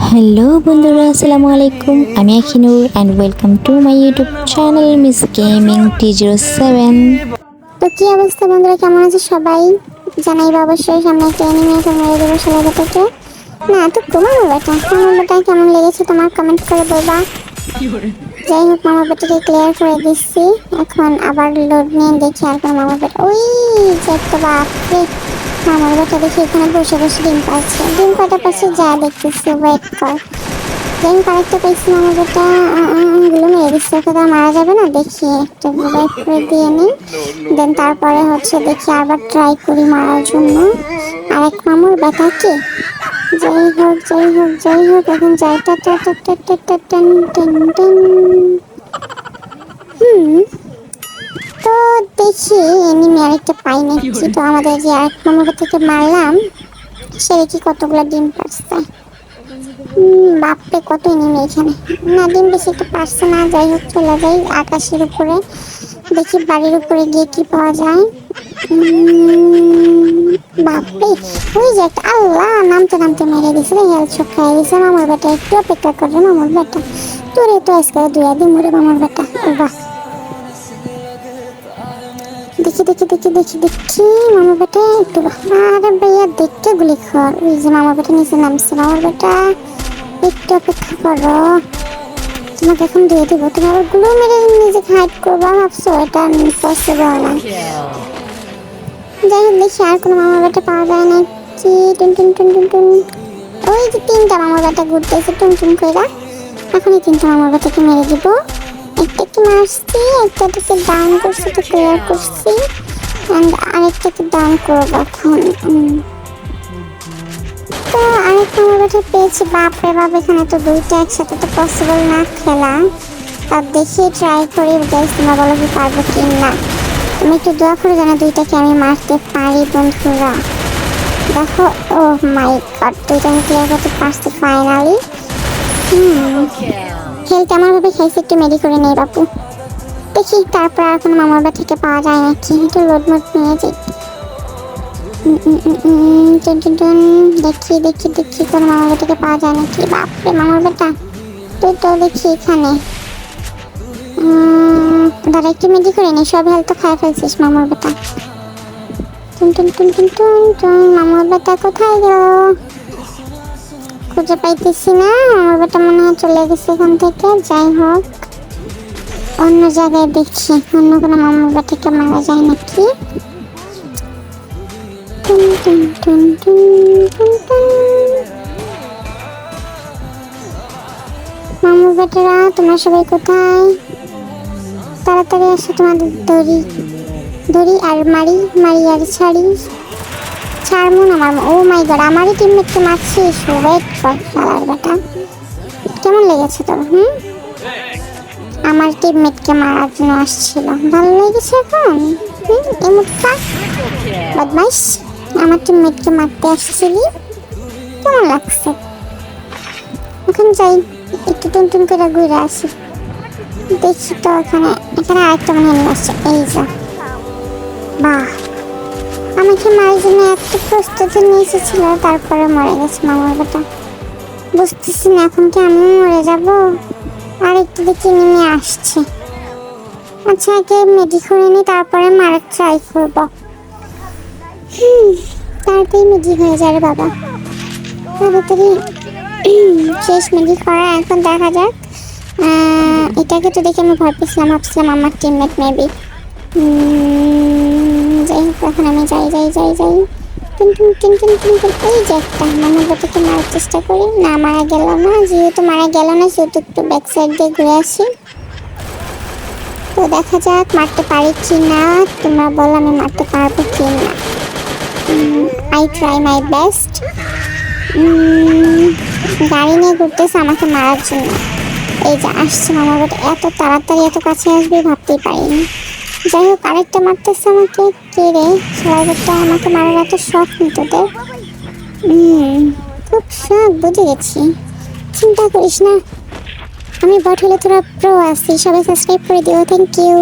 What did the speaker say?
Hello বন্ধুরা, আসসালামু আলাইকুম। আমি Akhinur and welcome to my YouTube channel Miss Gaming T07। তো কি অবস্থা বন্ধুরা, কেমন আছে সবাই? জানাইবা অবশ্যই। সামনে একটা এনিমে এখন মেরে দেবো শালাটাকে। না তো মামার বেটা কেমন লেগেছে তোমার কমেন্ট করে বলবা। যাই হোক, মামার বেটাকে ক্লিয়ার করে দিচ্ছি। এখন আবার লোড নিয়ে দেখি আর কোনো মামার বেটা। ওই যে একটা বাপরে, মামার বেটা দেখি এখানে বসে বসে ডিম পাচ্ছে। ডিম কটা পাচ্ছে যা দেখতেছি, ওয়েট কর। যাই হোক, আরেকটা পাইছি মামার বেটা। গুলো মেরে দিচ্ছে, ওকে তো মারা যাবে না। দেখি একটা রিভাইভ করে দিয়ে নিই, দেন তারপরে দেখি আবার ট্রাই করি মারার জন্য আরেক মামুর বেটাকে। যাই হোক এখন যাই। তো দেখি এনিমি আরেকটা পাই নাকি। তো আমাদের যে আরেক মামুর থেকে মারলাম, সে কি কতগুলো ডিম পারছে। বাপরে কত এনিমি এখানে। না, ডিম বেশি একটা পারছে না। যাই হোক, চলে যাই আকাশের উপরে, দেখি বাড়ির উপরে গিয়ে কি পাওয়া যায়। বাপরে, ওই যে একটা, আল্লাহ, নামতে নামতে মেরে দিছে রে। হেল চোখ খাই দিছে মামার বেটা। একটু অপেক্ষা করে মামার বেটা, তোরে তো আজকে দুয়া দিন মরে মামার বেটা। বাহ, দেখি মামার বেটা একটু। আরে ভাইয়া, দেখতে গুলি খর। ওই যে মামার বেটা নিচে নামছে। মামার বেটা একটু অপেক্ষা করো, তোমাকে এখন দিয়ে দিব। তুমি আবার গুলো মেরে নিজেকে হাইড করবা ভাবছো? এটা পসিবল না। যাই হোক, দেখি আর কোনো মামার বেটা পাওয়া যায় না কি। টুন। ওই যে তিনটা মামার বেটা ঘুরতেছে টুন কইরা। এখনই তিনটা মামার বেটাকে মেরে দিব। একটাকে মারছি, একটাকে ডাউন করছি, তো ক্লিয়ার করছি, অ্যান্ড আরেকটাকে ডাউন করবো এখন। তো আরেক মামার বেটা পেয়েছি। বাপরে বাপ, এখানে তো দুইটা একসাথে তো পসিবল না খেলা। তার দেখি ট্রাই করি গাইস, তোমরা বলো কি পারবো কি না। তুমি একটু দোয়া করে জানো দুইটাকে আমি মারতে পারি বন্ধুরা। দেখো, ও মাই গড, দুইটাকে ক্লিয়ার করতে পারছি ফাইনালি। হেলথ আমার ভাবে খাইছে, একটু মেডি করে নেই বাপু। দেখি তারপর আর কোনো মামার বাড়ি থেকে পাওয়া যায় নাকি। একটু লোড মোড নিয়ে যাই। দেখি কোনো মামার বাড়ি থেকে পাওয়া যায় নাকি। বাপরে মামার বেটা, তুই তো দেখি এখানে। দাঁড়া, একটু মেডি করে নি। সব হেলথ তো খাই ফেলছিস মামার বেটা। মামার বেটা কোথায় গেল? খুঁজে পাইতেছি না। আমার বেটা মনে হয় চলে গেছে এখান থেকে। যাই হোক, অন্য জায়গায় দেখি অন্য কোনো মামার বেটাকে মারা যায় নাকি। মামার বেটারা তোমরা সবাই কোথায়? তাড়াতাড়ি আসো, তোমাদের দড়ি আর মারি আর ছাড়মুন আমার। ও মাই গড, আমারই টিমমেটকে মারছিস। ওয়েট কর শালার বেটা, কেমন লেগেছে তোর? আমার টিমমেটকে মারার জন্য আসছিল, ভালো লেগেছে এখন? এমুটকা বদমাইশ, আমার টিমমেটকে মারতে আসছিলি, কেমন লাগছে? এখন যাই একটু টুন করে ঘুরে আসি। দেখছি তো এখানে আরেকটা মনে হয় আসছে। এই যা, বাহ, আমাকে মারার জন্য একটা প্রস্তুতি নিয়ে এসেছিল, তারপরে মরে গেছে মামার বেটা। বুঝতেছি না এখন কি আমি মরে যাব। আর একটু দেখি নেমে আসছে। আচ্ছা, আগে মেডি করে নি, তারপরে মারার ট্রাই করব। তাড়াতাড়ি মেডি হয়ে যাবে বাবা, তাড়াতাড়ি শেষ মেডি করা। এখন দেখা যাক। এটাকে তো দেখে আমি ভয় পেয়েছিলাম, ভাবছিলাম আমার টিমমেট মেবি। যাই হোক, এখন আমি যাই। এই যে একটা মামার বেটাকে মারার চেষ্টা করি। না, মারা গেল না। যেহেতু মারা গেল না, সেহেতু একটু ব্যাক সাইড দিয়ে ঘুরে আসি। তো দেখা যাক মারতে পারি কি না। তোমরা বলো আমি মারতে পারবো কি না। I try my best. গাড়ি নিয়ে ঘুরতেছে আমাকে মারার জন্য। এই যে আসছে মামার বেটা, এত তাড়াতাড়ি এত কাছে আসবে ভাবতেই পারিনি। যাই হোক, আরেকটা মারতেছে আমাকে। কে রে সবাইটা? আমাকে মারার এত শখ নেই তোদের? খুব শখ, বুঝে গেছি। চিন্তা করিস না, আমি বট হলে তোরা প্রো আছি। সবাই সাবস্ক্রাইব করে দিও। Thank you.